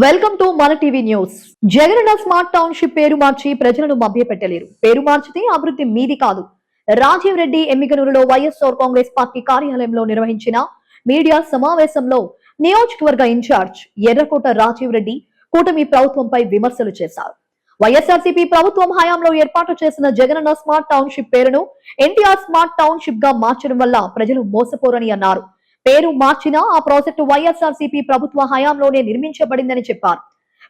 Welcome to మన TV news. Jagananna smart township పేరు మార్చి ప్రజలను మభ్యపెట్టలేరు. పేరు మార్చితే అభివృద్ధి మీది కాదు. రాజీవ్ రెడ్డి ఎమ్మిగనూరులో వైఎస్ఆర్ కాంగ్రెస్ పార్టీ కార్యాలయంలో నిర్వహించిన మీడియా సమావేశంలో నియోజకవర్గ ఇన్ఛార్జ్ ఎర్రకోట రాజీవ్ రెడ్డి కూటమి ప్రభుత్వంపై విమర్శలు చేశారు. వైఎస్ఆర్సీపీ ప్రభుత్వం హయాంలో ఏర్పాటు చేసిన జగనన్న స్మార్ట్ టౌన్షిప్ పేరును ఎన్టీఆర్ స్మార్ట్ టౌన్షిప్ గా మార్చడం వల్ల ప్రజలు మోసపోరని అన్నారు. పేరు మార్చినా ఆ ప్రాజెక్టు వైఎస్ఆర్సీపీ ప్రభుత్వ హయాంలోనే నిర్మించబడిందని చెప్పారు.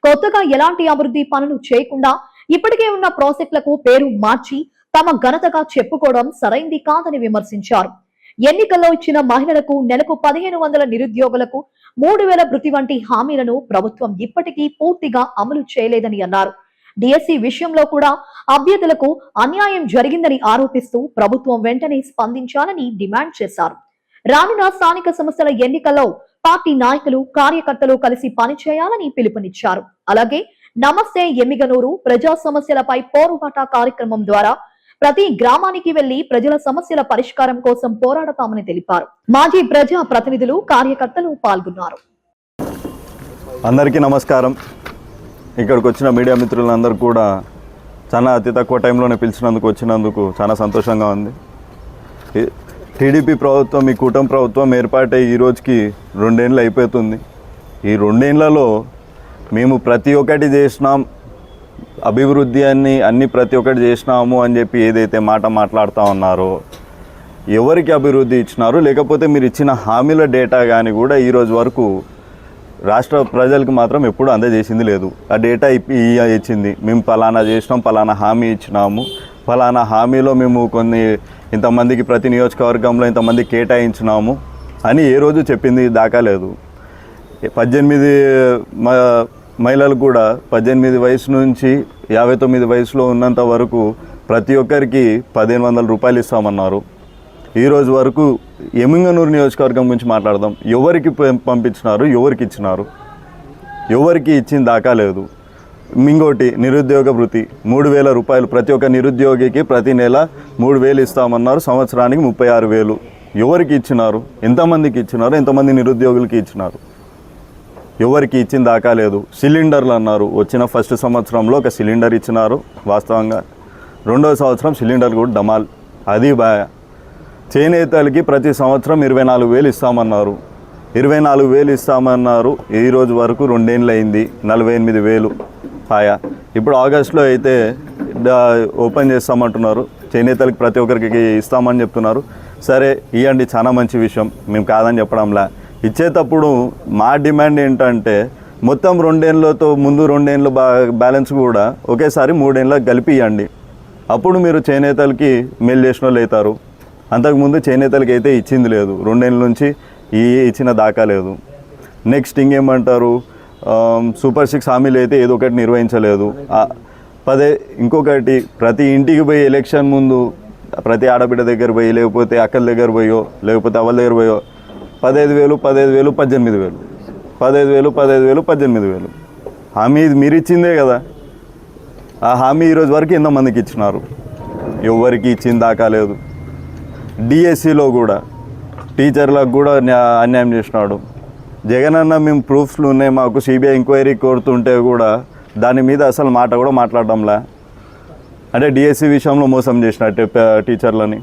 కొత్తగా ఎలాంటి అభివృద్ధి పనులు చేయకుండా ఇప్పటికే ఉన్న ప్రాజెక్టులకు పేరు మార్చి తమ ఘనతగా చెప్పుకోవడం సరైంది కాదని విమర్శించారు. ఎన్నికల్లో ఇచ్చిన మహిళలకు నెలకు 1500 నిరుద్యోగులకు 3000 భృతి వంటి హామీలను ప్రభుత్వం ఇప్పటికీ పూర్తిగా అమలు చేయలేదని అన్నారు. డిఎస్సి విషయంలో కూడా అభ్యర్థులకు అన్యాయం జరిగిందని ఆరోపిస్తూ ప్రభుత్వం వెంటనే స్పందించాలని డిమాండ్ చేశారు. రానున్న స్థానిక సంస్థల ఎన్నికల్లో పార్టీ నాయకులు కార్యకర్తలు కలిసి పనిచేయాలని పిలుపునిచ్చారు. అలాగే నమస్తే ఎమ్మిగనూరు ప్రజా సమస్యలపై పోరుబాట కార్యక్రమం ద్వారా ప్రతి గ్రామానికి వెళ్లి ప్రజల సమస్యల పరిష్కారం కోసం పోరాడతామని తెలిపారు. మాజీ ప్రజా ప్రతినిధులు కార్యకర్తలు పాల్గొన్నారు. అందరికీ నమస్కారం. ఇక్కడికి వచ్చిన మీడియా మిత్రులందరూ కూడా చాలా అతి తక్కువ టైంలోనే పిలిచినందుకు వచ్చినందుకు చాలా సంతోషంగా ఉంది. టీడీపీ ప్రభుత్వం, ఈ కూటమి ప్రభుత్వం ఏర్పాటై ఈ రోజుకి 2 ఏళ్ళు అయిపోతుంది. ఈ 2 ఏళ్లలో మేము ప్రతి ఒక్కటి చేసినాం, అభివృద్ధి అన్ని ప్రతి ఒక్కటి చేసినాము అని చెప్పి ఏదైతే మాట మాట్లాడుతూ ఉన్నారో, ఎవరికి అభివృద్ధి ఇచ్చినారు, లేకపోతే మీరు ఇచ్చిన హామీల డేటా కానీ కూడా ఈరోజు వరకు రాష్ట్ర ప్రజలకు మాత్రం ఎప్పుడూ అందజేసింది లేదు. ఆ డేటా ఇచ్చింది, మేము పలానా చేసినాం, పలానా హామీ ఇచ్చినాము, పలానా హామీలో మేము ఇంతమందికి ప్రతి నియోజకవర్గంలో ఇంతమంది కేటాయించినాము అని ఏ రోజు చెప్పింది దాకా లేదు. 18 మహిళలు కూడా 18 వయసు నుంచి 59 వయసులో ఉన్నంత వరకు ప్రతి ఒక్కరికి 1500 రూపాయలు ఇస్తామన్నారు. ఈరోజు వరకు ఎమ్మిగనూరు నియోజకవర్గం గురించి మాట్లాడదాం. ఎవరికి పంపించినారు, ఎవరికి ఇచ్చినారు, ఎవరికి ఇచ్చిన దాకా లేదు. ఇంకోటి నిరుద్యోగ భృతి 3000 రూపాయలు ప్రతి ఒక్క నిరుద్యోగికి ప్రతి నెల 3000 ఇస్తామన్నారు. సంవత్సరానికి 36,000 ఎవరికి ఇచ్చినారు, ఎంతమందికి ఇచ్చినారు, ఎంతమంది నిరుద్యోగులకి ఇచ్చినారు, ఎవరికి ఇచ్చిన దాకా లేదు. సిలిండర్లు అన్నారు, వచ్చిన ఫస్ట్ సంవత్సరంలో ఒక సిలిండర్ ఇచ్చినారు వాస్తవంగా. 2వ సంవత్సరం సిలిండర్ కూడా డమాల్, అది బాగా. చేనేతలకి ప్రతి సంవత్సరం 24,000 ఇస్తామన్నారు. 24,000 ఇస్తామన్నారు. ఈ రోజు వరకు 2 ఏళ్ళు అయింది, 48,000 పాయా. ఇప్పుడు ఆగస్టులో అయితే ఓపెన్ చేస్తామంటున్నారు. చేనేతలకు ప్రతి ఒక్కరికి ఇస్తామని చెప్తున్నారు. సరే ఇవ్వండి, చాలా మంచి విషయం, మేము కాదని చెప్పడంలా. ఇచ్చేటప్పుడు మా డిమాండ్ ఏంటంటే మొత్తం 2 ఏళ్ళతో ముందు 2 ఏళ్ళ బ్యాలెన్స్ కూడా ఒకేసారి 3 ఏళ్ళకి కలిపి ఇవ్వండి. అప్పుడు మీరు చేనేతలకి మేలు చేసిన వాళ్ళు అవుతారు. అంతకుముందు చేనేతలకి అయితే ఇచ్చింది లేదు, 2 ఏళ్ళ నుంచి ఇచ్చిన దాకా లేదు. నెక్స్ట్ ఇంకేమంటారు, సూపర్ 6 హామీలు అయితే ఏదో ఒకటి నిర్వహించలేదు. ఇంకొకటి ప్రతి ఇంటికి పోయి ఎలక్షన్ ముందు ప్రతి ఆడబిడ్డ దగ్గర పోయి, లేకపోతే అక్కల దగ్గర పోయో, లేకపోతే అవ్వల దగ్గర పోయో 15,000 18,000 18,000 హామీ ఇది మీరు ఇచ్చిందే కదా. ఆ హామీ ఈరోజు వరకు ఎంతమందికి ఇచ్చినారు, ఎవరికి ఇచ్చిన దాకా లేదు. డిఎస్సిలో కూడా టీచర్లకు కూడా అన్యాయం చేసినాడు జగనన్న. మేము ప్రూఫ్లు ఉన్నాయి మాకు, సిబిఐ ఎంక్వైరీ కోరుతుంటే కూడా దాని మీద అసలు మాట కూడా మాట్లాడడంలా. అంటే డిఎస్సి విషయంలో మోసం చేసినట్టే టీచర్లని.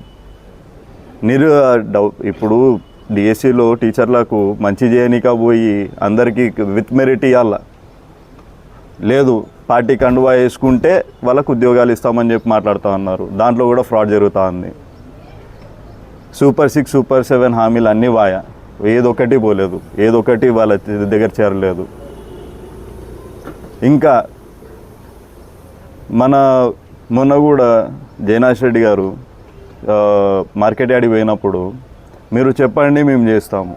ఇప్పుడు డిఎస్సిలో టీచర్లకు మంచి చేయనిక పోయి అందరికీ విత్ మెరిట్ ఇవ్వాల లేదు, పార్టీ కండువా వేసుకుంటే వాళ్ళకు ఉద్యోగాలు ఇస్తామని చెప్పి మాట్లాడుతూ ఉన్నారు. దాంట్లో కూడా ఫ్రాడ్ జరుగుతూ ఉంది. సూపర్ 6 సూపర్ 7 హామీలు అన్నీ వాయా, ఏదొకటి పోలేదు, ఏదొకటి వాళ్ళ దగ్గర చేరలేదు. ఇంకా మొన్న కూడా జైనాష్ రెడ్డి గారు మార్కెట్ యార్డ్కి పోయినప్పుడు మీరు చెప్పండి మేము చేస్తాము.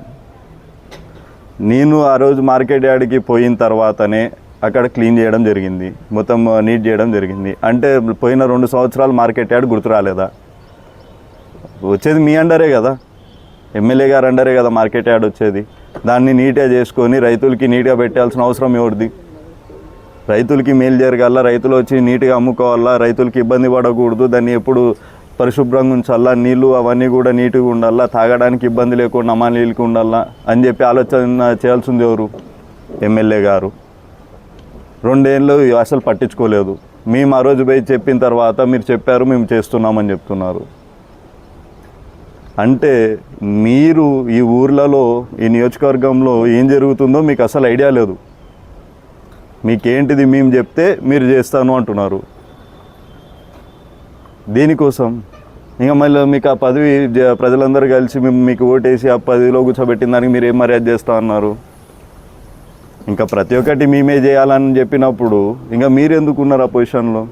నేను ఆ రోజు మార్కెట్ యార్డ్కి పోయిన తర్వాతనే అక్కడ క్లీన్ చేయడం జరిగింది, మొత్తం నీట్ చేయడం జరిగింది. అంటే పోయిన 2 సంవత్సరాలు మార్కెట్ యార్డ్ గుర్తు రాలేదా? వచ్చేది మీ అండరే కదా, ఎమ్మెల్యే గారు అండరే కదా మార్కెట్ యార్డ్ వచ్చేది. దాన్ని నీట్గా చేసుకొని రైతులకి నీట్గా పెట్టాల్సిన అవసరం ఎవరిది? రైతులకి మేలు జరగాల, రైతులు వచ్చి నీట్గా అమ్ముకోవాలా, రైతులకి ఇబ్బంది పడకూడదు, దాన్ని ఎప్పుడు పరిశుభ్రంగా ఉంచాలా, నీళ్ళు అవన్నీ కూడా నీట్గా ఉండాలా, తాగడానికి ఇబ్బంది లేకుండా అమ్మ నీళ్ళకి ఉండాలా అని చెప్పి ఆలోచన చేయాల్సింది ఎవరు? ఎమ్మెల్యే గారు. 2 ఏళ్ళు అసలు పట్టించుకోలేదు. మేము ఆ రోజు పోయి చెప్పిన తర్వాత మీరు చెప్పారు మేము చేస్తున్నామని చెప్తున్నారు. అంటే మీరు ఈ ఊర్లలో ఈ నియోజకవర్గంలో ఏం జరుగుతుందో మీకు అసలు ఐడియా లేదు. మీకేంటిది మేము చెప్తే మీరు చేస్తాను అంటున్నారు. దీనికోసం ఇంకా మళ్ళీ మీకు ఆ పదవి ప్రజలందరూ కలిసి మీకు ఓటేసి ఆ పదవిలో కూర్చోబెట్టిన దానికి మీరు ఏం మర్యాద చేస్తా అన్నారు. ఇంకా ప్రతి ఒక్కటి మేమే చేయాలని చెప్పినప్పుడు ఇంకా మీరు ఎందుకు ఉన్నారు ఆ పొజిషన్లో?